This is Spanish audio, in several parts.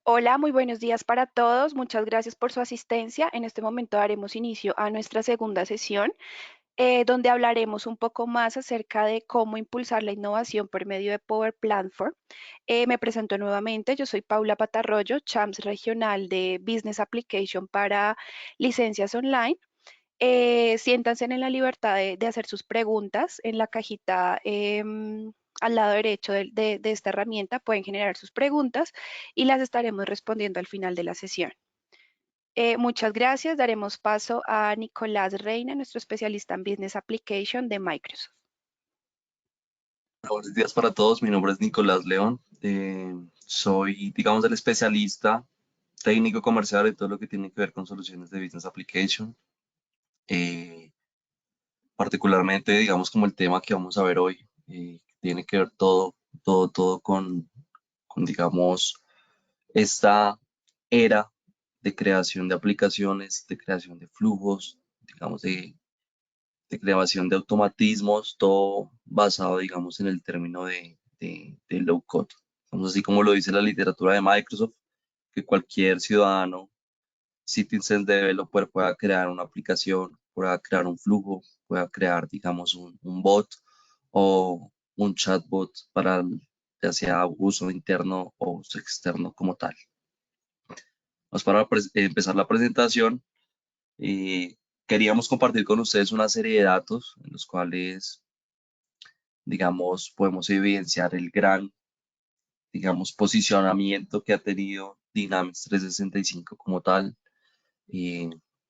Hola, muy buenos días para todos. Muchas gracias por su asistencia. En este momento daremos inicio a nuestra segunda sesión, donde hablaremos un poco más acerca de cómo impulsar la innovación por medio de Power Platform. Me presento nuevamente. Yo soy Paula Patarroyo, CHAMS regional de Business Application para licencias online. Siéntanse en la libertad de hacer sus preguntas en la cajita al lado derecho de esta herramienta. Pueden generar sus preguntas y las estaremos respondiendo al final de la sesión. Muchas gracias. Daremos paso a Nicolás Reina, nuestro especialista en Business Application de Microsoft. Buenos días para todos, mi nombre es Nicolás León. Soy, digamos, el especialista técnico comercial de todo lo que tiene que ver con soluciones de Business Application. Eh, Particularmente, digamos, como el tema que vamos a ver hoy, tiene que ver todo con, digamos, esta era de creación de aplicaciones, de creación de flujos, digamos, de creación de automatismos, todo basado, digamos, en el término de low code. Digamos, así como lo dice la literatura de Microsoft, que cualquier ciudadano, citizen developer pueda crear una aplicación, pueda crear un flujo, pueda crear, digamos, un bot o un chatbot para ya sea uso interno o uso externo como tal. Vamos para empezar la presentación. Queríamos compartir con ustedes una serie de datos en los cuales, digamos, podemos evidenciar el gran, digamos, posicionamiento que ha tenido Dynamics 365 como tal, eh,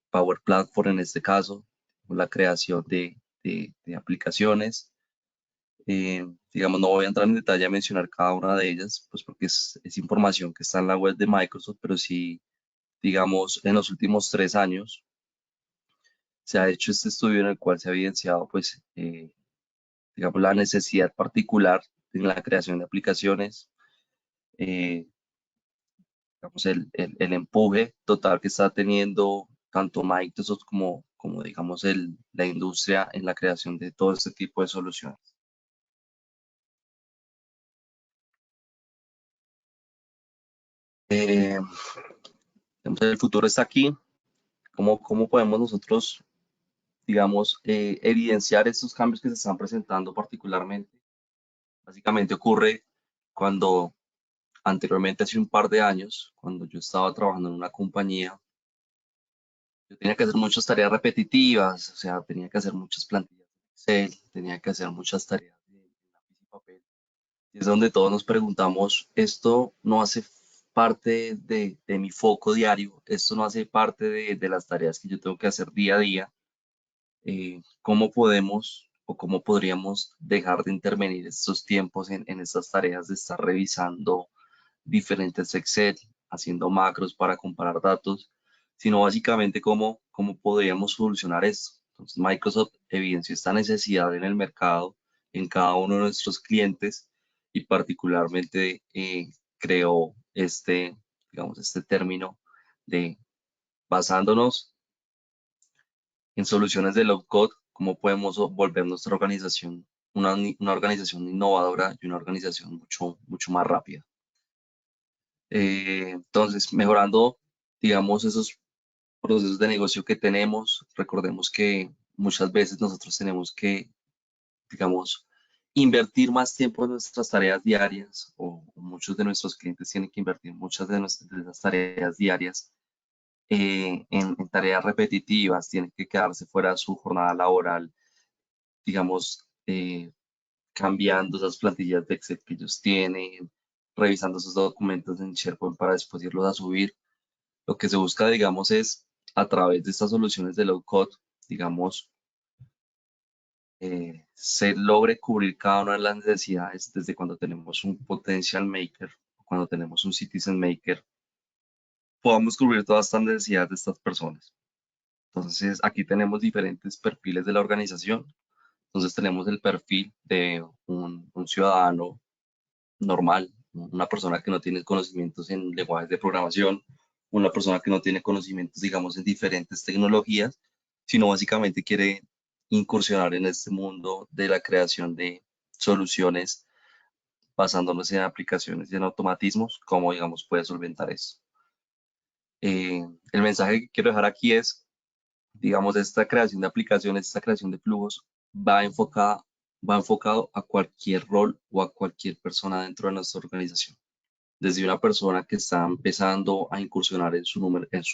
Power Platform en este caso, la creación de aplicaciones. Digamos, no voy a entrar en detalle a mencionar cada una de ellas, pues porque es información que está en la web de Microsoft, pero sí, digamos, en los últimos 3 años se ha hecho este estudio en el cual se ha evidenciado, pues, digamos, la necesidad particular en la creación de aplicaciones, eh, digamos, el empuje total que está teniendo tanto Microsoft como digamos, la industria en la creación de todo este tipo de soluciones. Eh, digamos, el futuro está aquí. ¿Cómo podemos nosotros, digamos, evidenciar estos cambios que se están presentando particularmente? Básicamente ocurre cuando anteriormente, hace un par de años, cuando yo estaba trabajando en una compañía, yo tenía que hacer muchas tareas repetitivas, o sea, tenía que hacer muchas plantillas de Excel, tenía que hacer muchas tareas de lápiz y papel. Y es donde todos nos preguntamos, esto no hace parte de mi foco diario, esto no hace parte de las tareas que yo tengo que hacer día a día. ¿Cómo podemos o cómo podríamos dejar de intervenir estos tiempos en estas tareas de estar revisando diferentes Excel, haciendo macros para comparar datos, sino básicamente cómo podríamos solucionar esto? Entonces, Microsoft evidenció esta necesidad en el mercado, en cada uno de nuestros clientes y particularmente creó digamos, este término de basándonos en soluciones de low code, cómo podemos volver nuestra organización una organización innovadora y una organización mucho más rápida. Entonces, mejorando, digamos, esos procesos de negocio que tenemos, recordemos que muchas veces nosotros tenemos que, digamos, invertir más tiempo en nuestras tareas diarias o muchos de nuestros clientes tienen que invertir muchas de esas tareas diarias en tareas repetitivas, tienen que quedarse fuera de su jornada laboral, digamos, cambiando esas plantillas de Excel que ellos tienen, revisando esos documentos en SharePoint para después irlos a subir. Lo que se busca, digamos, es a través de estas soluciones de low code, digamos, se logre cubrir cada una de las necesidades desde cuando tenemos un potential maker, cuando tenemos un citizen maker, podamos cubrir todas estas necesidades de estas personas. Entonces, aquí tenemos diferentes perfiles de la organización. Entonces, tenemos el perfil de un ciudadano normal, una persona que no tiene conocimientos en lenguajes de programación, una persona que no tiene conocimientos, digamos, en diferentes tecnologías, sino básicamente quiere incursionar en este mundo de la creación de soluciones basándonos en aplicaciones y en automatismos, cómo, digamos, puede solventar esto. El mensaje que quiero dejar aquí es, digamos, esta creación de aplicaciones, esta creación de flujos va enfocado a cualquier rol o a cualquier persona dentro de nuestra organización. Desde una persona que está empezando a incursionar en su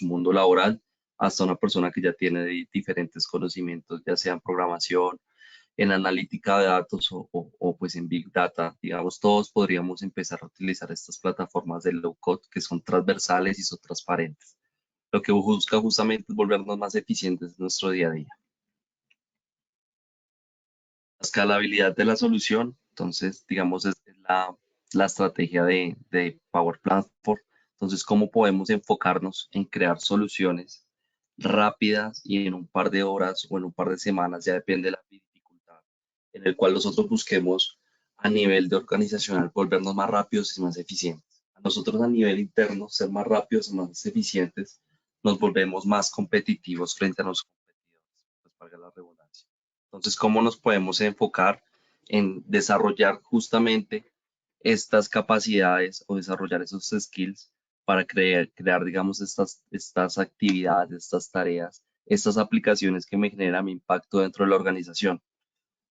mundo laboral hasta una persona que ya tiene diferentes conocimientos, ya sea en programación, en analítica de datos pues en Big Data. Digamos, todos podríamos empezar a utilizar estas plataformas de low code que son transversales y son transparentes. Lo que busca justamente es volvernos más eficientes en nuestro día a día. La escalabilidad de la solución, entonces, digamos, es la estrategia de Power Platform. Entonces, ¿cómo podemos enfocarnos en crear soluciones rápidas y en un par de horas o en un par de semanas, ya depende de la dificultad, en el cual nosotros busquemos a nivel de organizacional volvernos más rápidos y más eficientes? A nosotros a nivel interno, ser más rápidos y más eficientes, nos volvemos más competitivos frente a los competidores, pues valga la redundancia. Entonces, ¿cómo nos podemos enfocar en desarrollar justamente estas capacidades o desarrollar esos skills para crear digamos, estas actividades, estas tareas, estas aplicaciones que me generan impacto dentro de la organización?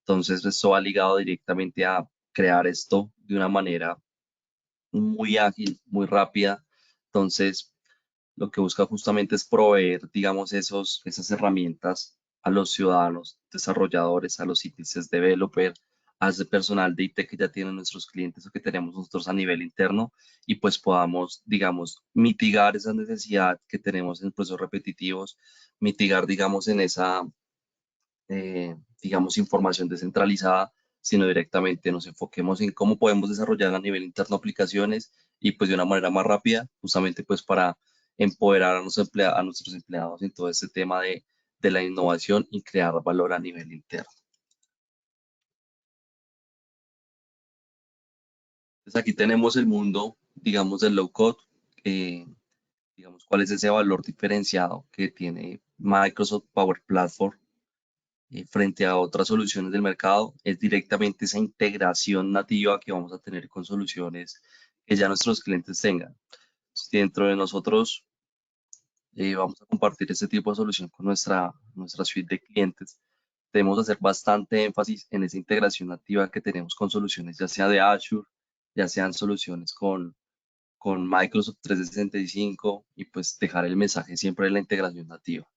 Entonces, esto va ligado directamente a crear esto de una manera muy ágil, muy rápida. Entonces, lo que busca justamente es proveer, digamos, esas herramientas a los ciudadanos, desarrolladores, a los citizens developers, a ese personal de IT que ya tienen nuestros clientes o que tenemos nosotros a nivel interno, y pues podamos, digamos, mitigar esa necesidad que tenemos en procesos repetitivos, mitigar, digamos, en esa, digamos, información descentralizada, sino directamente nos enfoquemos en cómo podemos desarrollar a nivel interno aplicaciones y pues de una manera más rápida, justamente pues para empoderar a nuestros empleados en todo este tema de la innovación y crear valor a nivel interno. Entonces aquí tenemos el mundo, digamos, del low code, eh, digamos, cuál es ese valor diferenciado que tiene Microsoft Power Platform frente a otras soluciones del mercado. Es directamente esa integración nativa que vamos a tener con soluciones que ya nuestros clientes tengan. Si dentro de nosotros vamos a compartir este tipo de solución con nuestra suite de clientes, debemos hacer bastante énfasis en esa integración nativa que tenemos con soluciones, ya sea de Azure, ya sean soluciones con Microsoft 365 y pues dejar el mensaje siempre de la integración nativa.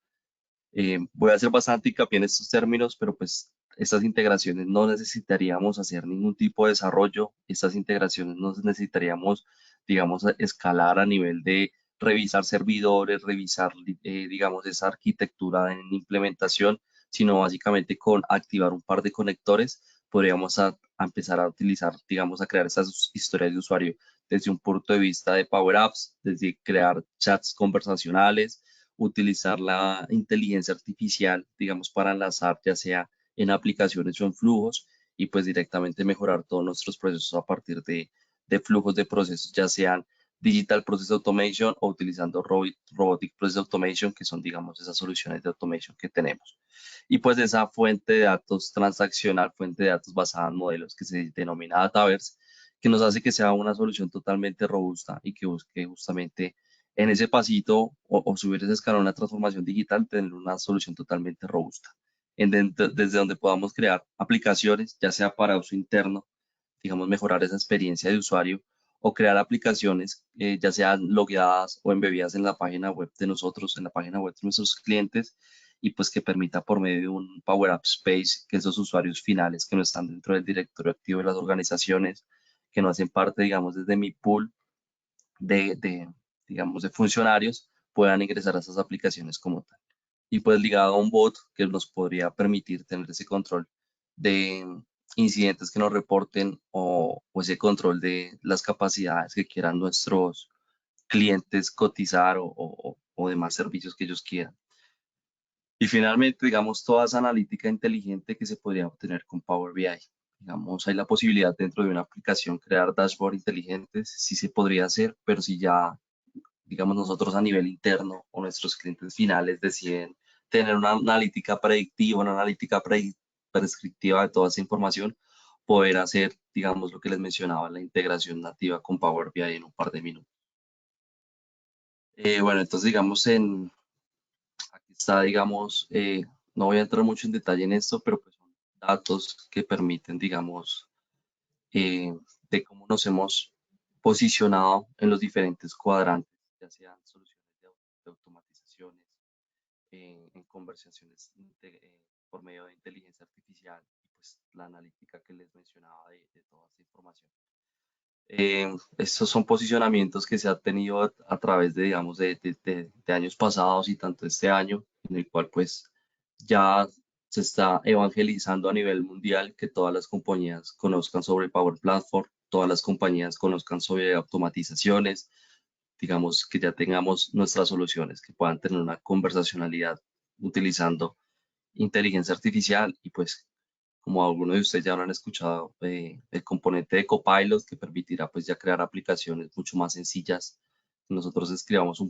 Voy a hacer bastante hincapié en estos términos, pero pues estas integraciones no necesitaríamos hacer ningún tipo de desarrollo. Estas integraciones no necesitaríamos, digamos, escalar a nivel de revisar servidores, revisar, digamos, esa arquitectura en implementación, sino básicamente con activar un par de conectores podríamos a empezar a utilizar, digamos, a crear esas historias de usuario desde un punto de vista de Power Apps, desde crear chats conversacionales, utilizar la inteligencia artificial, digamos, para enlazar ya sea en aplicaciones o en flujos y pues directamente mejorar todos nuestros procesos a partir de flujos de procesos, ya sean Digital Process Automation o utilizando Robotic Process Automation, que son, digamos, esas soluciones de automation que tenemos. Y pues esa fuente de datos transaccional, fuente de datos basada en modelos que se denomina Dataverse, que nos hace que sea una solución totalmente robusta y que busque justamente en ese pasito o subir ese escalón a transformación digital, tener una solución totalmente robusta. Desde donde podamos crear aplicaciones, ya sea para uso interno, digamos, mejorar esa experiencia de usuario, o crear aplicaciones, ya sean logueadas o embebidas en la página web de nosotros, en la página web de nuestros clientes, y pues que permita por medio de un Power App Space que esos usuarios finales que no están dentro del directorio activo de las organizaciones, que no hacen parte, digamos, desde mi pool digamos, de funcionarios puedan ingresar a esas aplicaciones como tal. Y pues ligado a un bot que nos podría permitir tener ese control de incidentes que nos reporten o ese control de las capacidades que quieran nuestros clientes cotizar o demás servicios que ellos quieran. Y finalmente, digamos, toda esa analítica inteligente que se podría obtener con Power BI. Digamos, hay la posibilidad dentro de una aplicación crear dashboard inteligentes, sí se podría hacer, pero si ya, digamos, nosotros a nivel interno o nuestros clientes finales deciden tener una analítica predictiva, una analítica prescriptiva de toda esa información, poder hacer, digamos, lo que les mencionaba, la integración nativa con Power BI en un par de minutos. Bueno, entonces digamos aquí está, digamos, no voy a entrar mucho en detalle en esto, pero pues son datos que permiten, digamos, eh, de cómo nos hemos posicionado en los diferentes cuadrantes, ya sean soluciones de automatizaciones, en conversaciones por medio de inteligencia artificial y pues la analítica que les mencionaba de toda esta información. Estos son posicionamientos que se han tenido a través de, digamos, de años pasados y tanto este año, en el cual pues ya se está evangelizando a nivel mundial que todas las compañías conozcan sobre Power Platform, todas las compañías conozcan sobre automatizaciones, digamos que ya tengamos nuestras soluciones que puedan tener una conversacionalidad utilizando inteligencia artificial y pues como algunos de ustedes ya habrán escuchado, el componente de Copilot que permitirá pues ya crear aplicaciones mucho más sencillas. Nosotros escribamos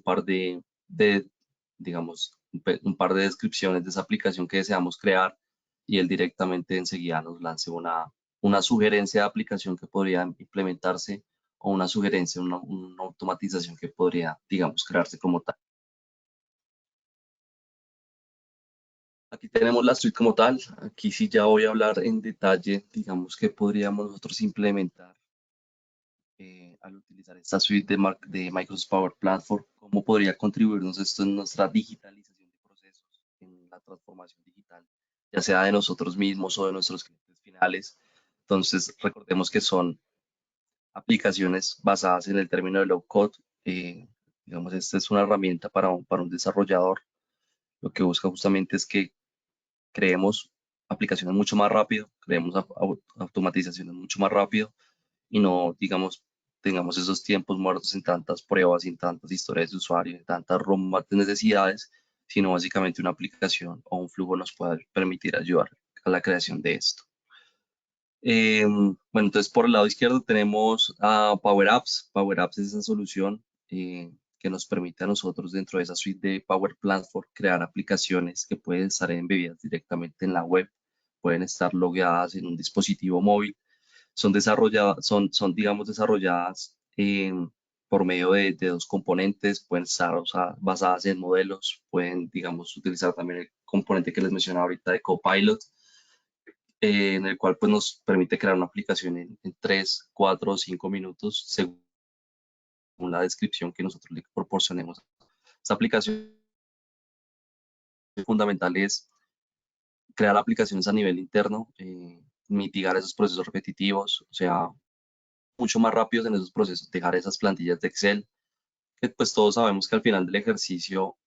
digamos, un par de descripciones de esa aplicación que deseamos crear y él directamente enseguida nos lance una sugerencia de aplicación que podría implementarse o una sugerencia, una automatización que podría, digamos, crearse como tal. Aquí tenemos la suite como tal. Aquí sí ya voy a hablar en detalle, digamos, que podríamos nosotros implementar al utilizar esta suite de Microsoft Power Platform. ¿Cómo podría contribuirnos esto en nuestra digitalización de procesos, en la transformación digital, ya sea de nosotros mismos o de nuestros clientes finales? Entonces, recordemos que son aplicaciones basadas en el término de low code. Digamos, esta es una herramienta para un desarrollador. Lo que busca justamente es que creemos aplicaciones mucho más rápido, creemos automatizaciones mucho más rápido y no, digamos, tengamos esos tiempos muertos en tantas pruebas, en tantas historias de usuario, en tantas roadmap de necesidades, sino básicamente una aplicación o un flujo nos puede permitir ayudar a la creación de esto. Bueno, entonces por el lado izquierdo tenemos a Power Apps. Power Apps es esa solución que nos permite a nosotros dentro de esa suite de Power Platform crear aplicaciones que pueden estar embebidas directamente en la web, pueden estar logueadas en un dispositivo móvil, digamos, desarrolladas por medio de dos componentes, pueden estar basadas en modelos, pueden, digamos, utilizar también el componente que les mencionaba ahorita de Copilot, en el cual pues, nos permite crear una aplicación en 3, 4 o 5 minutos según la descripción que nosotros le proporcionemos. Esta aplicación fundamental es crear aplicaciones a nivel interno, mitigar esos procesos repetitivos, o sea, mucho más rápidos en esos procesos, dejar esas plantillas de Excel, que pues todos sabemos que al final del ejercicio,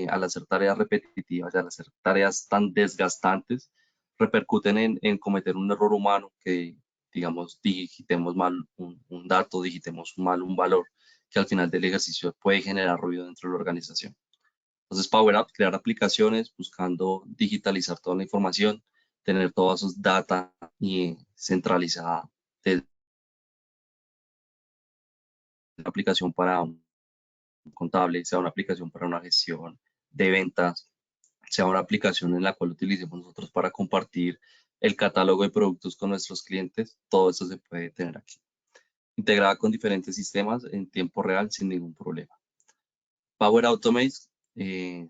al hacer tareas repetitivas y al hacer tareas tan desgastantes, repercuten en cometer un error humano que, digamos, digitemos mal un dato, digitemos mal un valor, que al final del ejercicio puede generar ruido dentro de la organización. Entonces, Power Up, crear aplicaciones buscando digitalizar toda la información, tener todas sus data y centralizada de la aplicación para un contable, sea una aplicación para una gestión de ventas, sea una aplicación en la cual utilicemos nosotros para compartir el catálogo de productos con nuestros clientes, todo eso se puede tener aquí. Integrada con diferentes sistemas en tiempo real sin ningún problema. Power Automate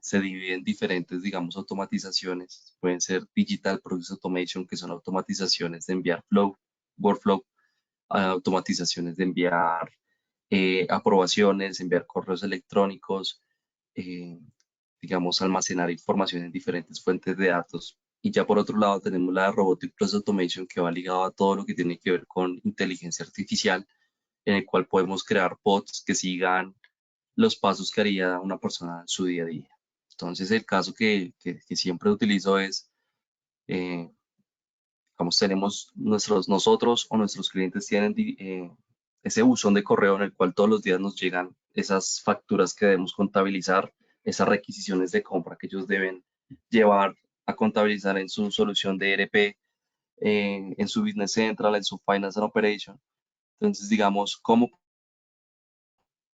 se divide en diferentes, digamos, automatizaciones. Pueden ser Digital Process Automation, que son automatizaciones de enviar flow, workflow, automatizaciones de enviar aprobaciones, enviar correos electrónicos, eh, digamos, almacenar información en diferentes fuentes de datos. Y ya por otro lado tenemos la Robotic Process Automation que va ligado a todo lo que tiene que ver con inteligencia artificial, en el cual podemos crear bots que sigan los pasos que haría una persona en su día a día. Entonces el caso que siempre utilizo es, eh, digamos, tenemos nosotros o nuestros clientes tienen ese buzón de correo en el cual todos los días nos llegan esas facturas que debemos contabilizar, esas requisiciones de compra que ellos deben llevar a contabilizar en su solución de ERP, en su Business Central, en su Finance and Operation. Entonces, digamos, cómo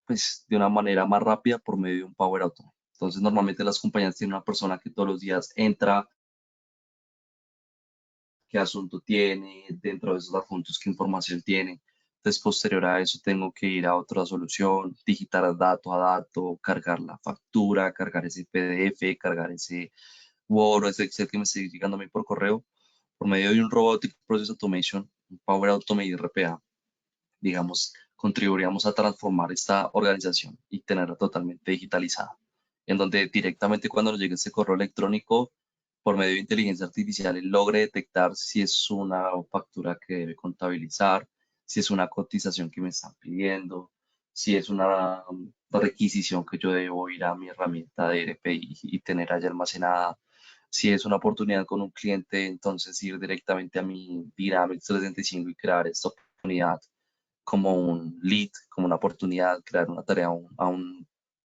pues de una manera más rápida por medio de un Power Automate. Entonces, normalmente las compañías tienen una persona que todos los días entra, qué asunto tiene, dentro de esos adjuntos qué información tiene. Entonces, posterior a eso, tengo que ir a otra solución, digitar dato a dato, cargar la factura, cargar ese PDF, cargar ese Word o ese Excel que me esté llegando a mí por correo, por medio de un Robotic Process Automation, un Power Automate RPA, digamos, contribuiríamos a transformar esta organización y tenerla totalmente digitalizada, en donde directamente cuando nos llegue este correo electrónico, por medio de inteligencia artificial, él logre detectar si es una factura que debe contabilizar, si es una cotización que me están pidiendo, si es una requisición que yo debo ir a mi herramienta de RPI y tener allá almacenada. Si es una oportunidad con un cliente, entonces ir directamente a mi Dynamics 365 y crear esta oportunidad como un lead, como una oportunidad, crear una tarea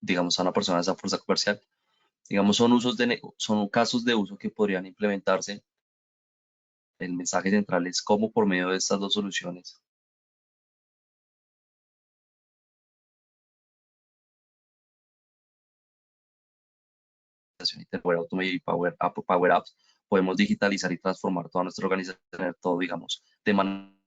digamos, a una persona de esa fuerza comercial. Digamos, son casos de uso que podrían implementarse. El mensaje central es cómo por medio de estas dos soluciones, Power Automate y Power Apps, podemos digitalizar y transformar toda nuestra organización, tener todo, digamos, de manera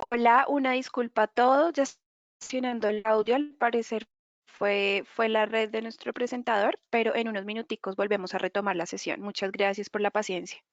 Hola, una disculpa a todos, ya estoy gestionando el audio, al parecer fue la red de nuestro presentador, pero en unos minuticos volvemos a retomar la sesión. Muchas gracias por la paciencia.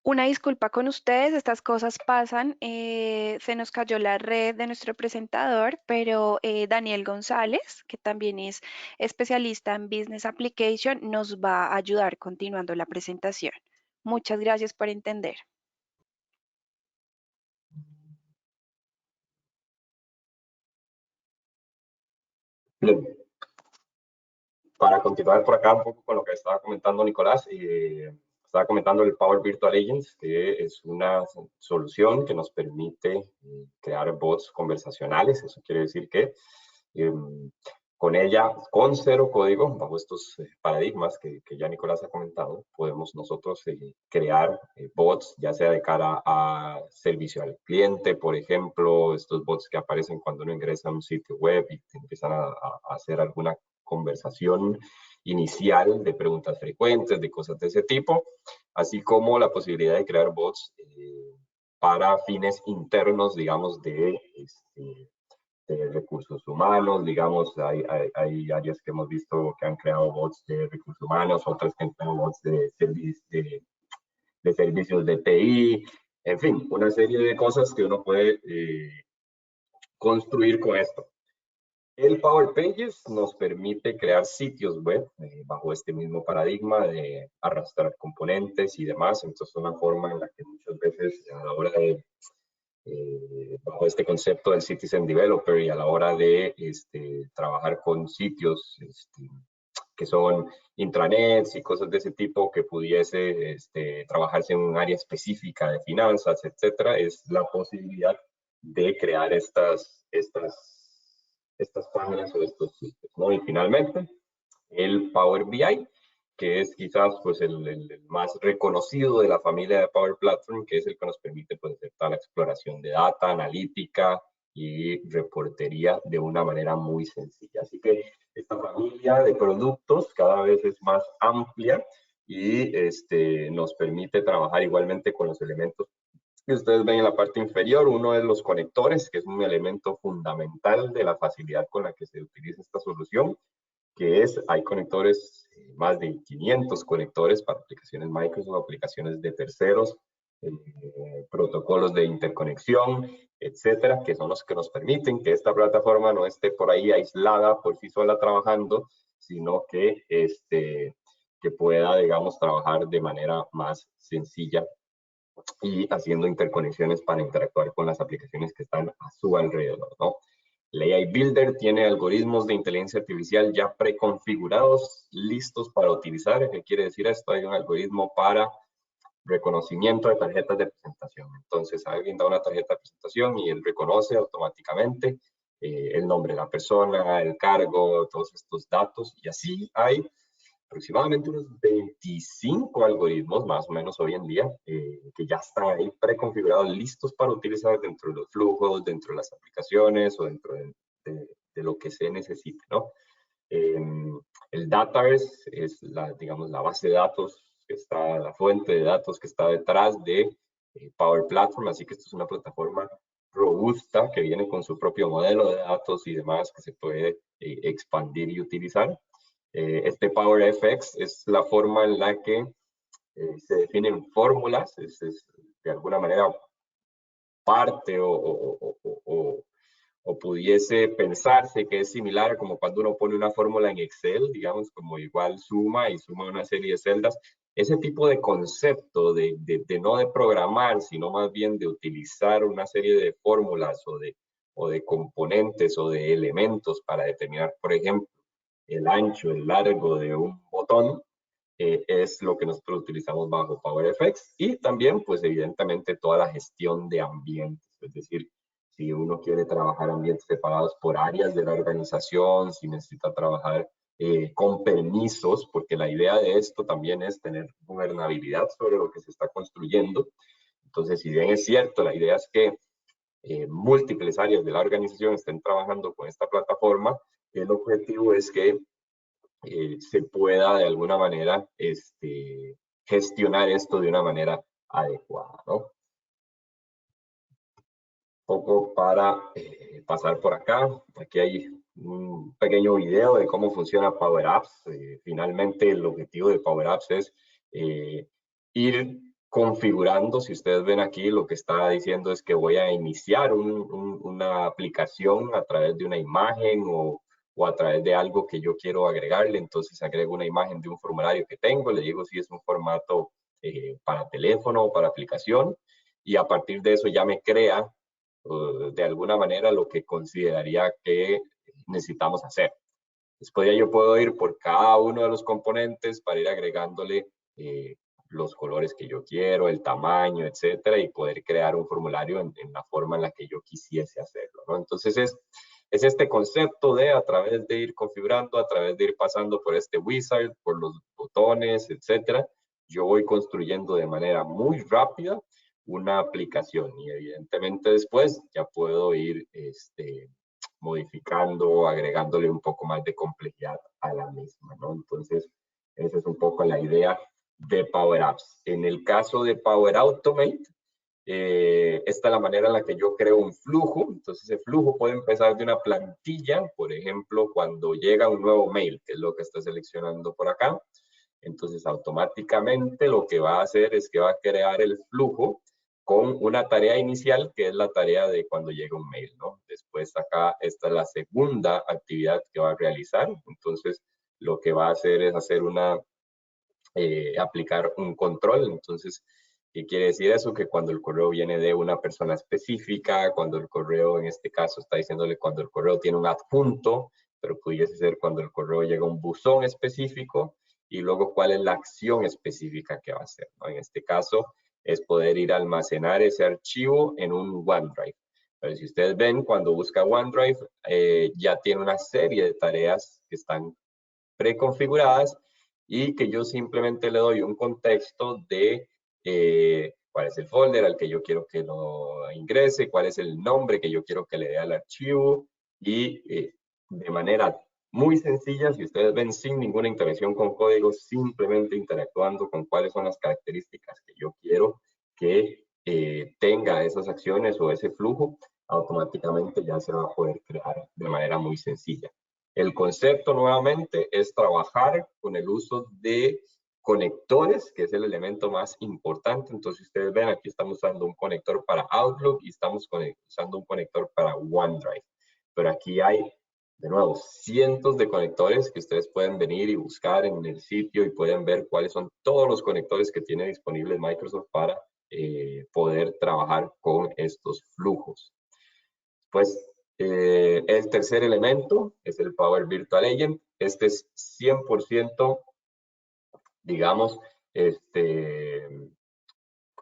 Una disculpa con ustedes, estas cosas pasan. Se nos cayó la red de nuestro presentador, pero Daniel González, que también es especialista en Business Application, nos va a ayudar continuando la presentación. Muchas gracias por entender. Bien, para continuar por acá un poco con lo que estaba comentando Nicolás, estaba comentando el Power Virtual Agents, que es una solución que nos permite crear bots conversacionales. Eso quiere decir que eh, con ella, con cero código, bajo estos paradigmas que ya Nicolás ha comentado, podemos nosotros crear bots, ya sea de cara a servicio al cliente, por ejemplo, estos bots que aparecen cuando uno ingresa a un sitio web y te empiezan a hacer alguna conversación inicial de preguntas frecuentes, de cosas de ese tipo, así como la posibilidad de crear bots para fines internos, digamos, de recursos humanos, digamos, hay áreas que hemos visto que han creado bots de recursos humanos, otras que han creado bots de servicios de TI, en fin, una serie de cosas que uno puede construir con esto. El Power Pages nos permite crear sitios web bajo este mismo paradigma de arrastrar componentes y demás. Entonces, una forma en la que muchas veces a la hora de, bajo este concepto del Citizen Developer y a la hora de trabajar con sitios que son intranets y cosas de ese tipo que pudiese trabajarse en un área específica de finanzas, etcétera, es la posibilidad de crear estas páginas o estos sitios, ¿no? Y finalmente, el Power BI, que es quizás pues, el más reconocido de la familia de Power Platform, que es el que nos permite pues, hacer toda la exploración de data, analítica y reportería de una manera muy sencilla. Así que esta familia de productos cada vez es más amplia y nos permite trabajar igualmente con los elementos que ustedes ven en la parte inferior. Uno es los conectores, que es un elemento fundamental de la facilidad con la que se utiliza esta solución, que es, hay conectores, más de 500 conectores para aplicaciones Microsoft, aplicaciones de terceros, protocolos de interconexión, etcétera, que son los que nos permiten que esta plataforma no esté por ahí aislada por sí sola trabajando, sino que pueda, digamos, trabajar de manera más sencilla y haciendo interconexiones para interactuar con las aplicaciones que están a su alrededor, ¿no? El AI Builder tiene algoritmos de inteligencia artificial ya preconfigurados, listos para utilizar. ¿Qué quiere decir esto? Hay un algoritmo para reconocimiento de tarjetas de presentación. Entonces, alguien da una tarjeta de presentación y él reconoce automáticamente el nombre de la persona, el cargo, todos estos datos. Y así hay aproximadamente unos 25 algoritmos, más o menos hoy en día, que ya están ahí preconfigurados, listos para utilizar dentro de los flujos, dentro de las aplicaciones o dentro de lo que se necesite, ¿no? Eh, el Dataverse es la, digamos, la base de datos que está, la fuente de datos que está detrás de Power Platform, así que esto es una plataforma robusta que viene con su propio modelo de datos y demás que se puede expandir y utilizar. Este Power FX es la forma en la que se definen fórmulas, es de alguna manera parte o pudiese pensarse que es similar como cuando uno pone una fórmula en Excel, digamos, como igual suma y suma una serie de celdas. Ese tipo de concepto de no de programar, sino más bien de utilizar una serie de fórmulas o de componentes o de elementos para determinar, por ejemplo, el ancho, el largo de un botón, es lo que nosotros utilizamos bajo PowerFX y también, pues evidentemente, toda la gestión de ambientes, es decir, si uno quiere trabajar ambientes separados por áreas de la organización, si necesita trabajar con permisos, porque la idea de esto también es tener gobernabilidad sobre lo que se está construyendo. Entonces, si bien es cierto, la idea es que múltiples áreas de la organización estén trabajando con esta plataforma, el objetivo es que se pueda de alguna manera gestionar esto de una manera adecuada, ¿no? Poco para pasar por acá. Aquí hay un pequeño video de cómo funciona Power Apps. Finalmente, el objetivo de Power Apps es ir configurando. Si ustedes ven aquí, lo que está diciendo es que voy a iniciar una aplicación a través de una imagen o a través de algo que yo quiero agregarle. Entonces agrego una imagen de un formulario que tengo, le digo si es un formato para teléfono o para aplicación, y a partir de eso ya me crea de alguna manera lo que consideraría que necesitamos hacer. Después ya yo puedo ir por cada uno de los componentes para ir agregándole los colores que yo quiero, el tamaño, etcétera, y poder crear un formulario en la forma en la que yo quisiese hacerlo, ¿no? Entonces es este concepto de, a través de ir configurando, a través de ir pasando por este wizard, por los botones, etcétera, yo voy construyendo de manera muy rápida una aplicación, y evidentemente después ya puedo ir modificando, agregándole un poco más de complejidad a la misma, ¿no? Entonces, esa es un poco la idea de Power Apps. En el caso de Power Automate, esta es la manera en la que yo creo un flujo. Entonces, ese flujo puede empezar de una plantilla, por ejemplo, cuando llega un nuevo mail, que es lo que está seleccionando por acá. Entonces, automáticamente lo que va a hacer es que va a crear el flujo con una tarea inicial, que es la tarea de cuando llega un mail, ¿no? Después acá, esta es la segunda actividad que va a realizar. Entonces, lo que va a hacer es hacer aplicar un control. Entonces, ¿qué quiere decir eso? Que cuando el correo viene de una persona específica, cuando el correo, en este caso, está diciéndole cuando el correo tiene un adjunto, pero pudiese ser cuando el correo llega a un buzón específico, y luego cuál es la acción específica que va a hacer, ¿no? En este caso, es poder ir a almacenar ese archivo en un OneDrive. Pero si ustedes ven, cuando busca OneDrive, ya tiene una serie de tareas que están preconfiguradas y que yo simplemente le doy un contexto de cuál es el folder al que yo quiero que lo ingrese, cuál es el nombre que yo quiero que le dé al archivo, y de manera muy sencilla, si ustedes ven, sin ninguna intervención con código, simplemente interactuando con cuáles son las características que yo quiero que tenga esas acciones o ese flujo, automáticamente ya se va a poder crear de manera muy sencilla. El concepto nuevamente es trabajar con el uso de conectores, que es el elemento más importante. Entonces ustedes ven, aquí estamos usando un conector para Outlook y estamos usando un conector para OneDrive. Pero aquí hay, de nuevo, cientos de conectores que ustedes pueden venir y buscar en el sitio, y pueden ver cuáles son todos los conectores que tiene disponibles Microsoft para poder trabajar con estos flujos. Pues el tercer elemento es el Power Virtual Agent. Este es 100%, digamos, que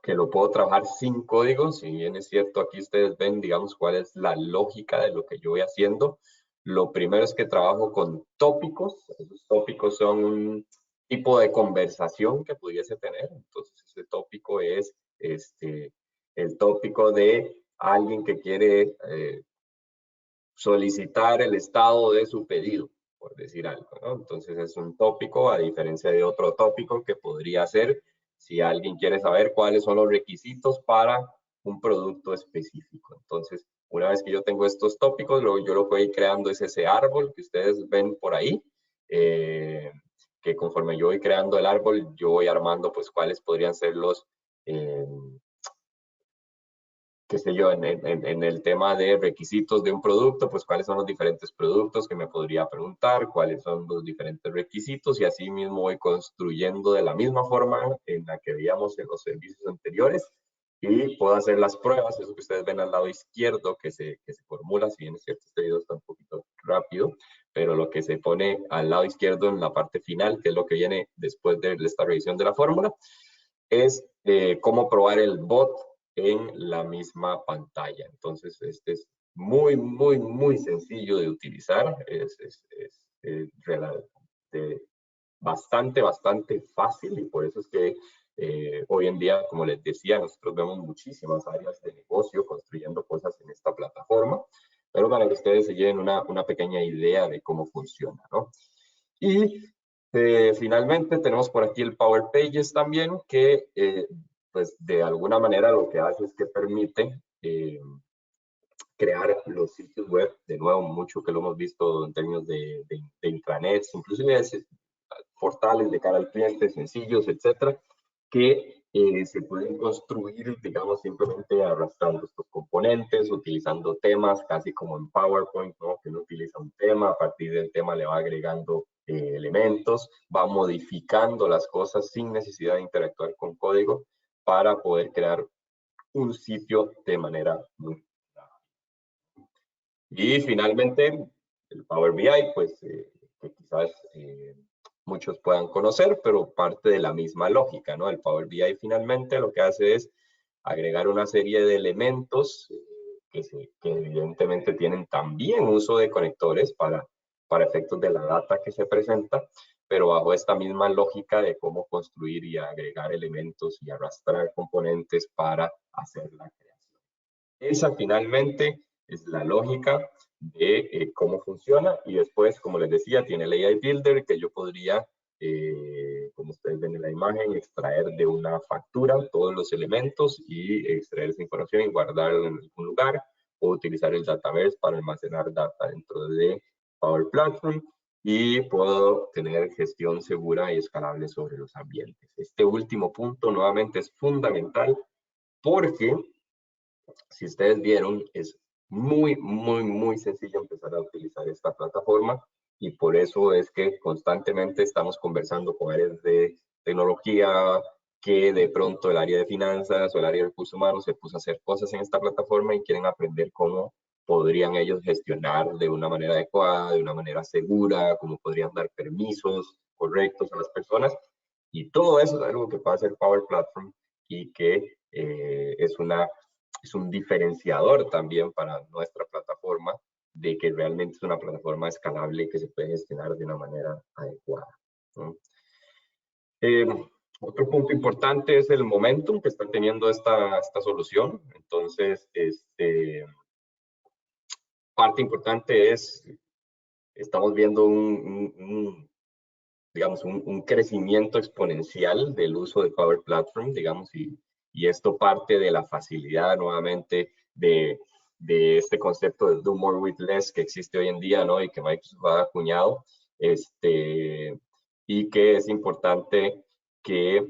lo puedo trabajar sin código. Si bien es cierto, aquí ustedes ven, digamos, cuál es la lógica de lo que yo voy haciendo. Lo primero es que trabajo con tópicos. Esos tópicos son un tipo de conversación que pudiese tener. Entonces, ese tópico es el tópico de alguien que quiere solicitar el estado de su pedido, por decir algo, ¿no? Entonces es un tópico, a diferencia de otro tópico que podría ser si alguien quiere saber cuáles son los requisitos para un producto específico. Entonces, una vez que yo tengo estos tópicos, yo lo que voy creando es ese árbol que ustedes ven por ahí, que conforme yo voy creando el árbol, yo voy armando pues cuáles podrían ser los qué sé yo, en el tema de requisitos de un producto, pues cuáles son los diferentes productos que me podría preguntar, cuáles son los diferentes requisitos, y así mismo voy construyendo de la misma forma en la que veíamos en los servicios anteriores, y puedo hacer las pruebas, eso que ustedes ven al lado izquierdo que se formula. Si bien es cierto, este video está un poquito rápido, pero lo que se pone al lado izquierdo en la parte final, que es lo que viene después de esta revisión de la fórmula, es cómo probar el bot en la misma pantalla. Entonces, este es muy, muy, muy sencillo de utilizar. Es bastante, bastante fácil, y por eso es que hoy en día, como les decía, nosotros vemos muchísimas áreas de negocio construyendo cosas en esta plataforma, pero para que ustedes se lleven una pequeña idea de cómo funciona, ¿no? Y finalmente tenemos por aquí el Power Pages también, que pues de alguna manera lo que hace es que permite crear los sitios web, de nuevo, mucho que lo hemos visto en términos de intranets, inclusive portales de cara al cliente sencillos, etcétera, que se pueden construir, digamos, simplemente arrastrando estos componentes, utilizando temas, casi como en PowerPoint, ¿no? Que uno utiliza un tema, a partir del tema le va agregando elementos, va modificando las cosas sin necesidad de interactuar con código para poder crear un sitio de manera muy rápida. Y finalmente, el Power BI, pues, que quizás muchos puedan conocer, pero parte de la misma lógica, ¿no? El Power BI finalmente lo que hace es agregar una serie de elementos que evidentemente tienen también uso de conectores para efectos de la data que se presenta, pero bajo esta misma lógica de cómo construir y agregar elementos y arrastrar componentes para hacer la creación. Esa finalmente es la lógica de cómo funciona, y después, como les decía, tiene el AI Builder que yo podría, como ustedes ven en la imagen, extraer de una factura todos los elementos y extraer esa información y guardarla en algún lugar, o utilizar el Dataverse para almacenar data dentro de Power Platform, y puedo tener gestión segura y escalable sobre los ambientes. Este último punto nuevamente es fundamental porque, si ustedes vieron, es muy sencillo empezar a utilizar esta plataforma, y por eso es que constantemente estamos conversando con áreas de tecnología, que de pronto el área de finanzas o el área de recursos humanos se puso a hacer cosas en esta plataforma y quieren aprender cómo podrían ellos gestionar de una manera adecuada, de una manera segura, cómo podrían dar permisos correctos a las personas. Y todo eso es algo que puede hacer Power Platform, y que es un diferenciador también para nuestra plataforma, de que realmente es una plataforma escalable y que se puede gestionar de una manera adecuada, ¿no? Otro punto importante es el momentum que está teniendo esta solución. Entonces, parte importante es, estamos viendo digamos, un crecimiento exponencial del uso de Power Platform, digamos, y esto parte de la facilidad nuevamente de este concepto de do more with less que existe hoy en día, ¿no? Y que Microsoft ha acuñado, y que es importante que,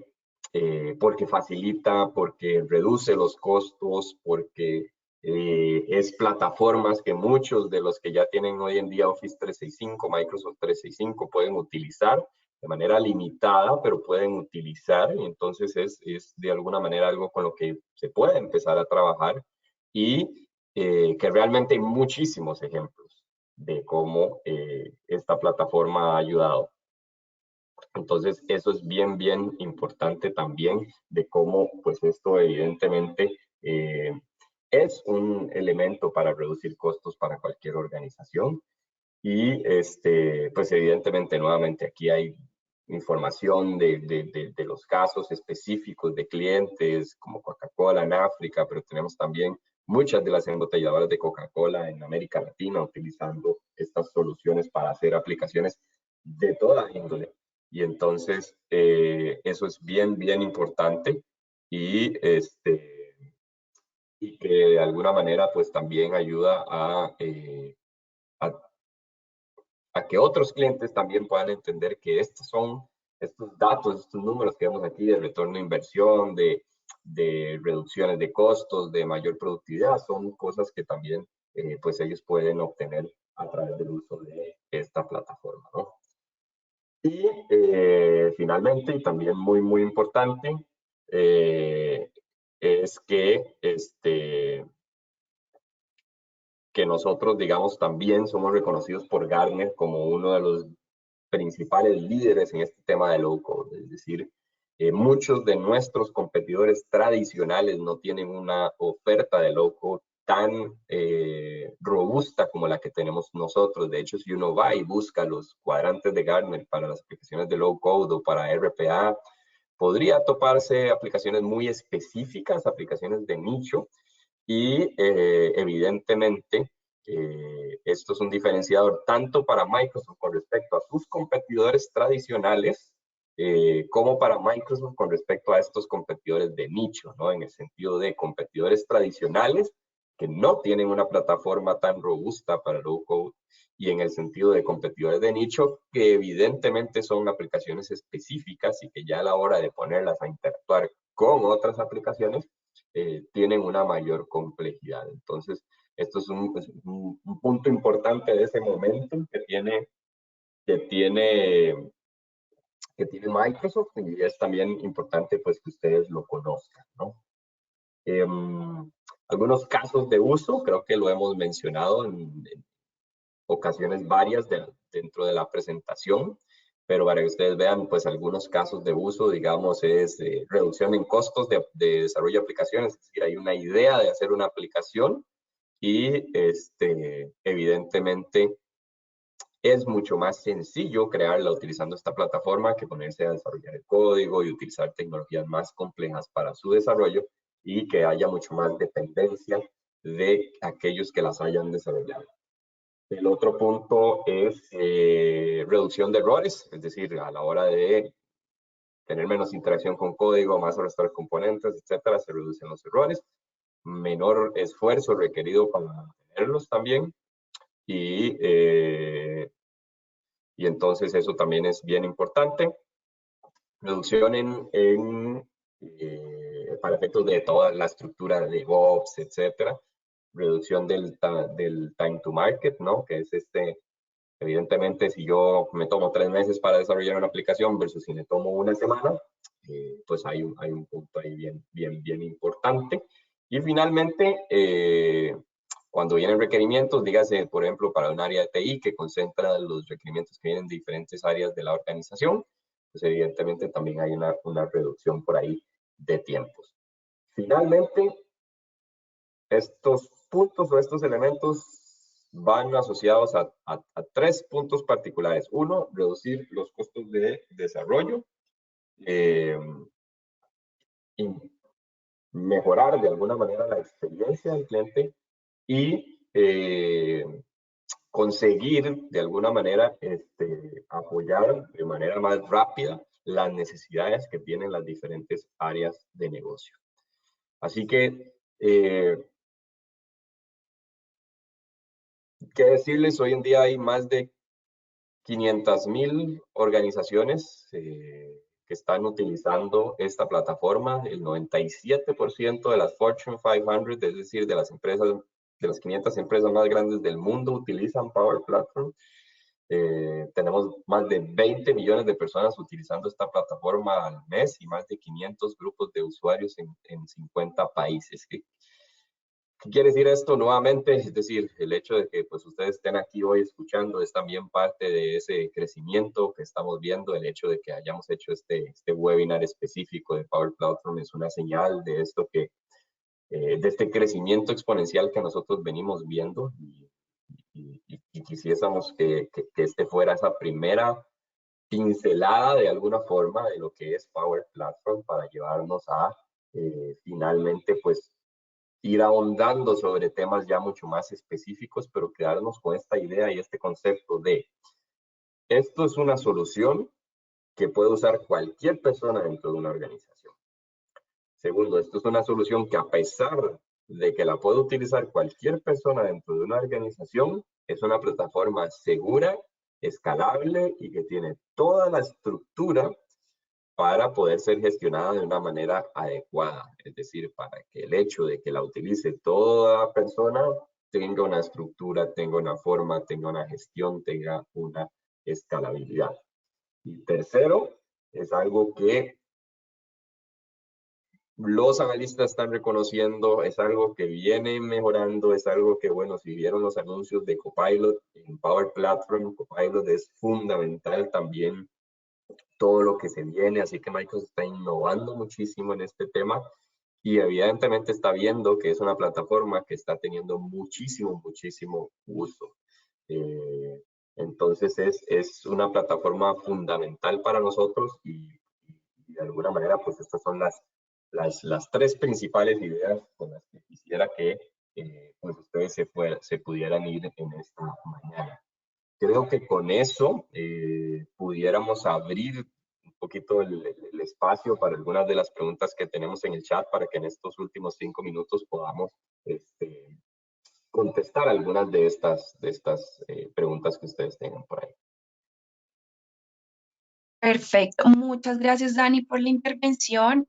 porque facilita, porque reduce los costos, porque es plataformas que muchos de los que ya tienen hoy en día Office 365, Microsoft 365, pueden utilizar de manera limitada, pero pueden utilizar, y entonces es de alguna manera algo con lo que se puede empezar a trabajar, y que realmente hay muchísimos ejemplos de cómo esta plataforma ha ayudado. Entonces, eso es bien importante también, de cómo, pues, esto evidentemente es un elemento para reducir costos para cualquier organización. Y, pues, evidentemente, nuevamente, aquí hay información de los casos específicos de clientes, como Coca-Cola en África, pero tenemos también muchas de las embotelladoras de Coca-Cola en América Latina utilizando estas soluciones para hacer aplicaciones de toda índole. Y entonces, eso es bien importante, y, y que de alguna manera, pues, también ayuda a que otros clientes también puedan entender que estos datos, estos números que vemos aquí de retorno de inversión, de reducciones de costos, de mayor productividad, son cosas que también, pues, ellos pueden obtener a través del uso de esta plataforma, ¿no? Y finalmente, y también muy importante, es que nosotros, digamos, también somos reconocidos por Gartner como uno de los principales líderes en este tema de low code. Es decir, muchos de nuestros competidores tradicionales no tienen una oferta de low code tan robusta como la que tenemos nosotros. De hecho, si uno va y busca los cuadrantes de Gartner para las aplicaciones de low code o para RPA, podría toparse aplicaciones muy específicas, aplicaciones de nicho, y evidentemente esto es un diferenciador tanto para Microsoft con respecto a sus competidores tradicionales, como para Microsoft con respecto a estos competidores de nicho, ¿no? En el sentido de competidores tradicionales que no tienen una plataforma tan robusta para low code, y en el sentido de competidores de nicho que evidentemente son aplicaciones específicas y que ya a la hora de ponerlas a interactuar con otras aplicaciones, tienen una mayor complejidad. Entonces, esto es un punto importante de ese momento que tiene Microsoft, y es también importante pues que ustedes lo conozcan, ¿no? Algunos casos de uso, creo que lo hemos mencionado en ocasiones varias dentro de la presentación, pero para que ustedes vean, pues algunos casos de uso, digamos, es reducción en costos de desarrollo de aplicaciones, es decir, hay una idea de hacer una aplicación y evidentemente es mucho más sencillo crearla utilizando esta plataforma que ponerse a desarrollar el código y utilizar tecnologías más complejas para su desarrollo y que haya mucho más dependencia de aquellos que las hayan desarrollado. El otro punto es reducción de errores, es decir, a la hora de tener menos interacción con código, más restaurar componentes, etcétera, se reducen los errores, menor esfuerzo requerido para mantenerlos también, y entonces eso también es bien importante. Reducción para efectos de toda la estructura de DevOps, etcétera. Reducción del time to market, ¿no? Que es evidentemente, si yo me tomo 3 meses para desarrollar una aplicación versus si me tomo una semana, pues hay un punto ahí bien importante. Y finalmente, cuando vienen requerimientos, dígase, por ejemplo, para un área de TI que concentra los requerimientos que vienen de diferentes áreas de la organización, pues evidentemente también hay una reducción por ahí de tiempos. Finalmente, estos puntos o estos elementos van asociados a 3 puntos particulares. Uno, reducir los costos de desarrollo y mejorar de alguna manera la experiencia del cliente y conseguir de alguna manera apoyar de manera más rápida las necesidades que tienen las diferentes áreas de negocio. Así que, ¿qué decirles? Hoy en día hay más de 500,000 organizaciones que están utilizando esta plataforma. El 97% de las Fortune 500, es decir, de las empresas, de las 500 empresas más grandes del mundo, utilizan Power Platform. Tenemos más de 20 millones de personas utilizando esta plataforma al mes y más de 500 grupos de usuarios en 50 países. ¿Qué quiere decir esto nuevamente? Es decir, el hecho de que pues, ustedes estén aquí hoy escuchando es también parte de ese crecimiento que estamos viendo. El hecho de que hayamos hecho este webinar específico de Power Platform es una señal de esto de este crecimiento exponencial que nosotros venimos viendo, y quisiésemos que este fuera esa primera pincelada de alguna forma de lo que es Power Platform para llevarnos a finalmente pues ir ahondando sobre temas ya mucho más específicos, pero quedarnos con esta idea y este concepto de esto es una solución que puede usar cualquier persona dentro de una organización. Segundo, esto es una solución que a pesar de que la puede utilizar cualquier persona dentro de una organización, es una plataforma segura, escalable y que tiene toda la estructura para poder ser gestionada de una manera adecuada. Es decir, para que el hecho de que la utilice toda persona tenga una estructura, tenga una forma, tenga una gestión, tenga una escalabilidad. Y tercero, es algo que los analistas están reconociendo, es algo que viene mejorando, es algo que, bueno, si vieron los anuncios de Copilot en Power Platform, Copilot es fundamental también todo lo que se viene, así que Microsoft está innovando muchísimo en este tema y evidentemente está viendo que es una plataforma que está teniendo muchísimo uso. Entonces es una plataforma fundamental para nosotros y de alguna manera pues estas son las 3 principales ideas con las que quisiera que pues ustedes se pudieran ir en esta mañana. Creo que con eso pudiéramos abrir un poquito el espacio para algunas de las preguntas que tenemos en el chat para que en estos últimos 5 minutos podamos contestar algunas de estas preguntas que ustedes tengan por ahí. Perfecto. Muchas gracias, Dani, por la intervención.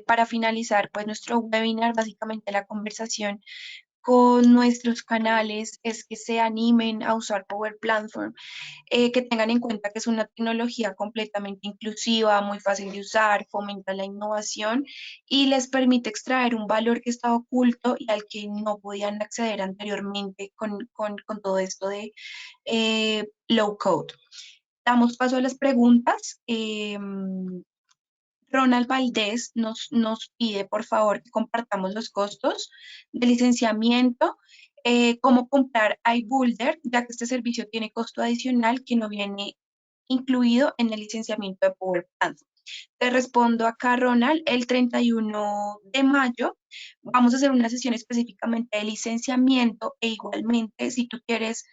Para finalizar, pues nuestro webinar, básicamente la conversación con nuestros canales es que se animen a usar Power Platform, que tengan en cuenta que es una tecnología completamente inclusiva, muy fácil de usar, fomenta la innovación y les permite extraer un valor que estaba oculto y al que no podían acceder anteriormente con todo esto de low code. Damos paso a las preguntas. Ronald Valdés nos pide, por favor, que compartamos los costos de licenciamiento, cómo comprar iBuilder, ya que este servicio tiene costo adicional que no viene incluido en el licenciamiento de Power Platform. Te respondo acá, Ronald, el 31 de mayo vamos a hacer una sesión específicamente de licenciamiento e igualmente, si tú quieres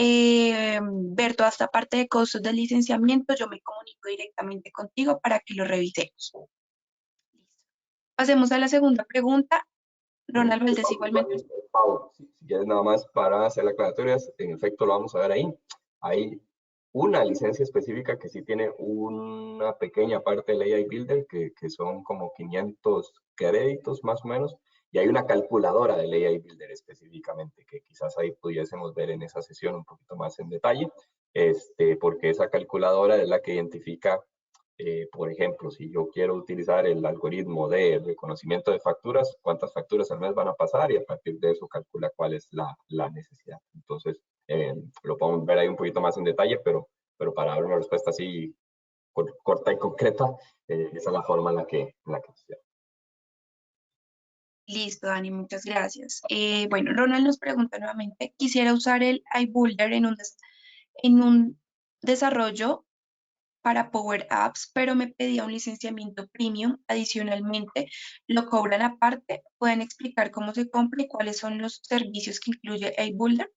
ver toda esta parte de costos del licenciamiento, yo me comunico directamente contigo para que lo revisemos. Pasemos a la segunda pregunta. Ronald Valdés, igualmente. Pau, si quieres nada más para hacer las aclaratorias, en efecto lo vamos a ver ahí. Hay una licencia específica que sí tiene una pequeña parte del AI Builder, que son como 500 créditos más o menos, y hay una calculadora del AI Builder específicamente, que quizás ahí pudiésemos ver en esa sesión un poquito más en detalle, porque esa calculadora es la que identifica, por ejemplo, si yo quiero utilizar el algoritmo de reconocimiento de facturas, cuántas facturas al mes van a pasar y a partir de eso calcula cuál es la necesidad. Entonces, lo podemos ver ahí un poquito más en detalle, pero para dar una respuesta así corta y concreta, esa es la forma en la que se hace. Listo, Dani, muchas gracias. Bueno, Ronald nos pregunta nuevamente, quisiera usar el iBuilder en un desarrollo para Power Apps, pero me pedía un licenciamiento premium. Adicionalmente, lo cobran aparte. ¿Pueden explicar cómo se compra y cuáles son los servicios que incluye iBuilder?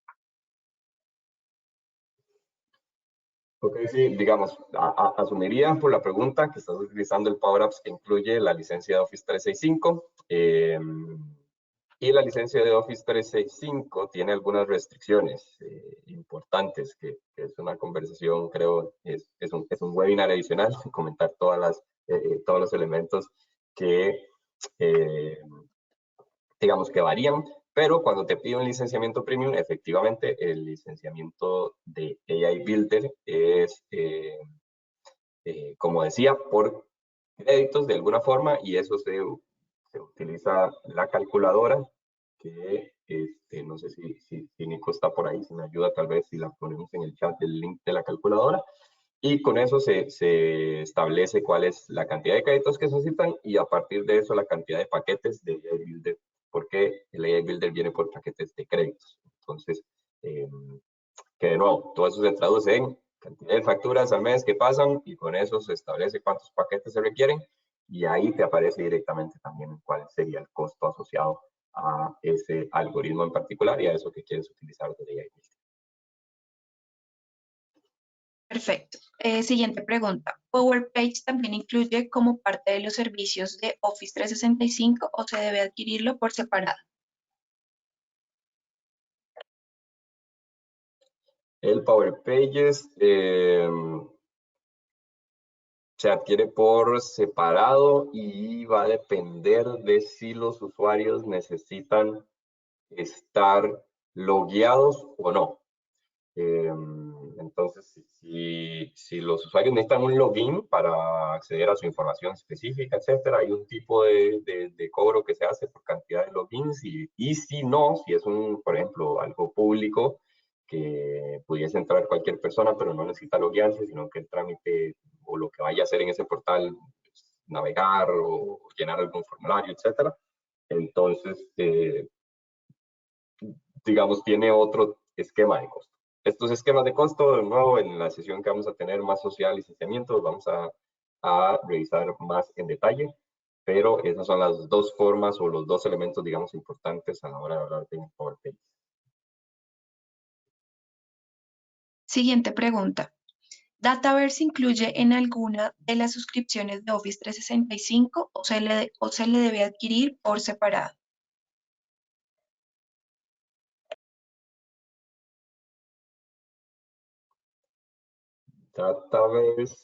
Ok, sí, digamos, asumiría por la pregunta que estás utilizando el Power Apps que incluye la licencia de Office 365. Y la licencia de Office 365 tiene algunas restricciones importantes, que es una conversación, creo, es un webinar adicional, comentar todos los elementos que, digamos, que varían, pero cuando te pide un licenciamiento premium, efectivamente, el licenciamiento de AI Builder es, como decía, por créditos de alguna forma, y eso se utiliza la calculadora que no sé si Nico está por ahí, si me ayuda tal vez si la ponemos en el chat el link de la calculadora. Y con eso se establece cuál es la cantidad de créditos que se necesitan y a partir de eso la cantidad de paquetes de AI Builder, porque el AI Builder viene por paquetes de créditos. Entonces, que de nuevo, todo eso se traduce en cantidad de facturas al mes que pasan y con eso se establece cuántos paquetes se requieren y ahí te aparece directamente también cuál sería el costo asociado a ese algoritmo en particular y a eso que quieres utilizar de AI Builder. Perfecto. Siguiente pregunta. ¿Power Page también incluye como parte de los servicios de Office 365 o se debe adquirirlo por separado? El Power Pages se adquiere por separado y va a depender de si los usuarios necesitan estar logueados o no. Entonces, si los usuarios necesitan un login para acceder a su información específica, etcétera, hay un tipo de cobro que se hace por cantidad de logins y si no, si es por ejemplo, algo público que pudiese entrar cualquier persona, pero no necesita loguearse, sino que el trámite o lo que vaya a hacer en ese portal es navegar o llenar algún formulario, etcétera. Entonces, digamos, tiene otro esquema de costo. Estos esquemas de costo, de nuevo, en la sesión que vamos a tener más social licenciamientos, vamos a revisar más en detalle, pero esas son las dos formas o los dos elementos, digamos, importantes a la hora de hablar de PowerPoint. Siguiente pregunta. ¿Dataverse incluye en alguna de las suscripciones de Office 365 o se le debe adquirir por separado? Database,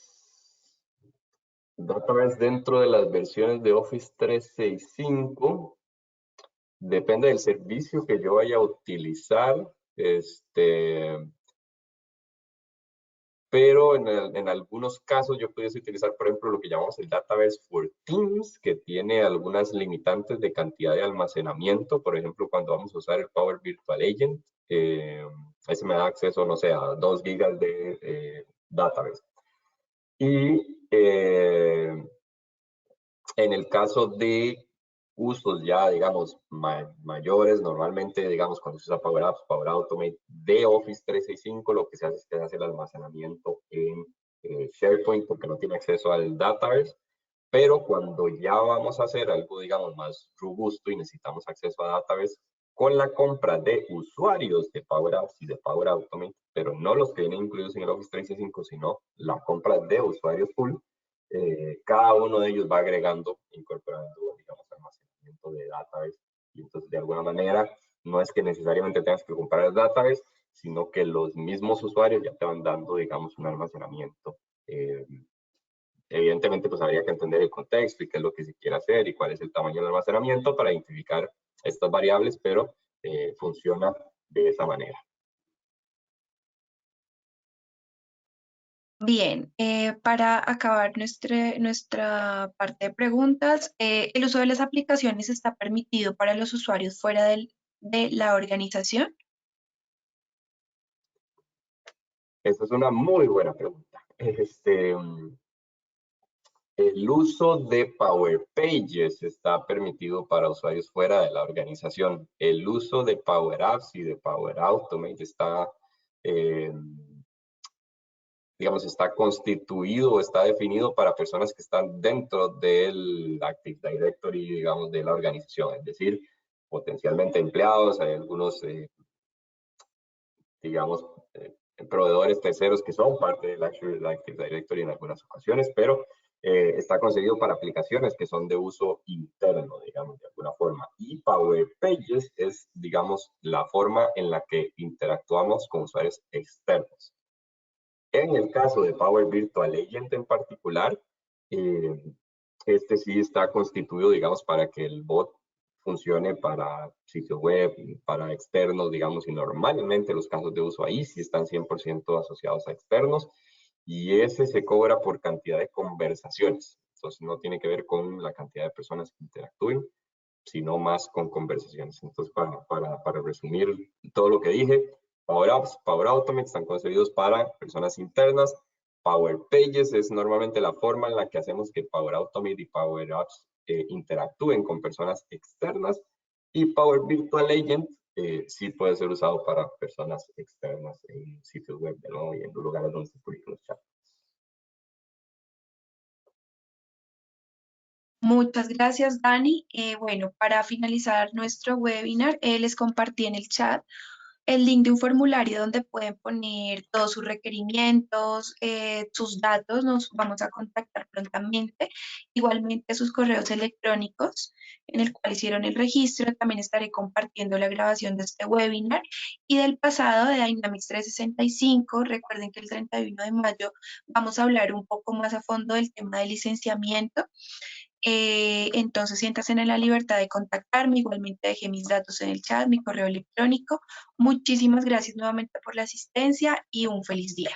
Database dentro de las versiones de Office 365 depende del servicio que yo vaya a utilizar. Pero en algunos casos yo pudiese utilizar, por ejemplo, lo que llamamos el Database for Teams, que tiene algunas limitantes de cantidad de almacenamiento. Por ejemplo, cuando vamos a usar el Power Virtual Agent, ese me da acceso, no sé, a 2 gigas de Database. Y en el caso de usos ya, digamos, mayores, normalmente, digamos, cuando se usa Power Apps, Power Automate de Office 365, lo que se hace es que se hace el almacenamiento en SharePoint porque no tiene acceso al Database. Pero cuando ya vamos a hacer algo, digamos, más robusto y necesitamos acceso a Database, con la compra de usuarios de Power Apps y de Power Automate, pero no los que vienen incluidos en el Office 365, sino la compra de usuarios full, cada uno de ellos va agregando, incorporando, digamos, almacenamiento de database. Y entonces, de alguna manera, no es que necesariamente tengas que comprar el database, sino que los mismos usuarios ya te van dando, digamos, un almacenamiento. Evidentemente, pues habría que entender el contexto y qué es lo que se quiere hacer y cuál es el tamaño del almacenamiento para identificar estas variables, pero funciona de esa manera. Bien, para acabar nuestra parte de preguntas, ¿el uso de las aplicaciones está permitido para los usuarios fuera de la organización? Esa es una muy buena pregunta. El uso de Power Pages está permitido para usuarios fuera de la organización. El uso de Power Apps y de Power Automate está, digamos, está constituido, está definido para personas que están dentro del Active Directory, digamos, de la organización. Es decir, potencialmente empleados, hay algunos, digamos, proveedores terceros que son parte del Active Directory en algunas ocasiones, pero está concebido para aplicaciones que son de uso interno, digamos, de alguna forma. Y Power Pages es, digamos, la forma en la que interactuamos con usuarios externos. En el caso de Power Virtual Agent en particular, este sí está constituido, digamos, para que el bot funcione para sitios web, para externos, digamos, y normalmente los casos de uso ahí sí están 100% asociados a externos, y ese se cobra por cantidad de conversaciones. Entonces no tiene que ver con la cantidad de personas que interactúen, sino más con conversaciones. Entonces, para resumir todo lo que dije, Power Apps, Power Automate están concebidos para personas internas. Power Pages es normalmente la forma en la que hacemos que Power Automate y Power Apps interactúen con personas externas. Y Power Virtual Agent sí puede ser usado para personas externas en sitios web, ¿no? Y en lugares donde se publican los chats. Muchas gracias, Dani. Bueno, para finalizar nuestro webinar, les compartí en el chat el link de un formulario donde pueden poner todos sus requerimientos, sus datos. Nos vamos a contactar prontamente. Igualmente sus correos electrónicos en el cual hicieron el registro. También estaré compartiendo la grabación de este webinar y del pasado de Dynamics 365. Recuerden que el 31 de mayo vamos a hablar un poco más a fondo del tema de licenciamiento. Entonces, siéntanse en la libertad de contactarme. Igualmente dejé mis datos en el chat, mi correo electrónico. Muchísimas gracias nuevamente por la asistencia y un feliz día.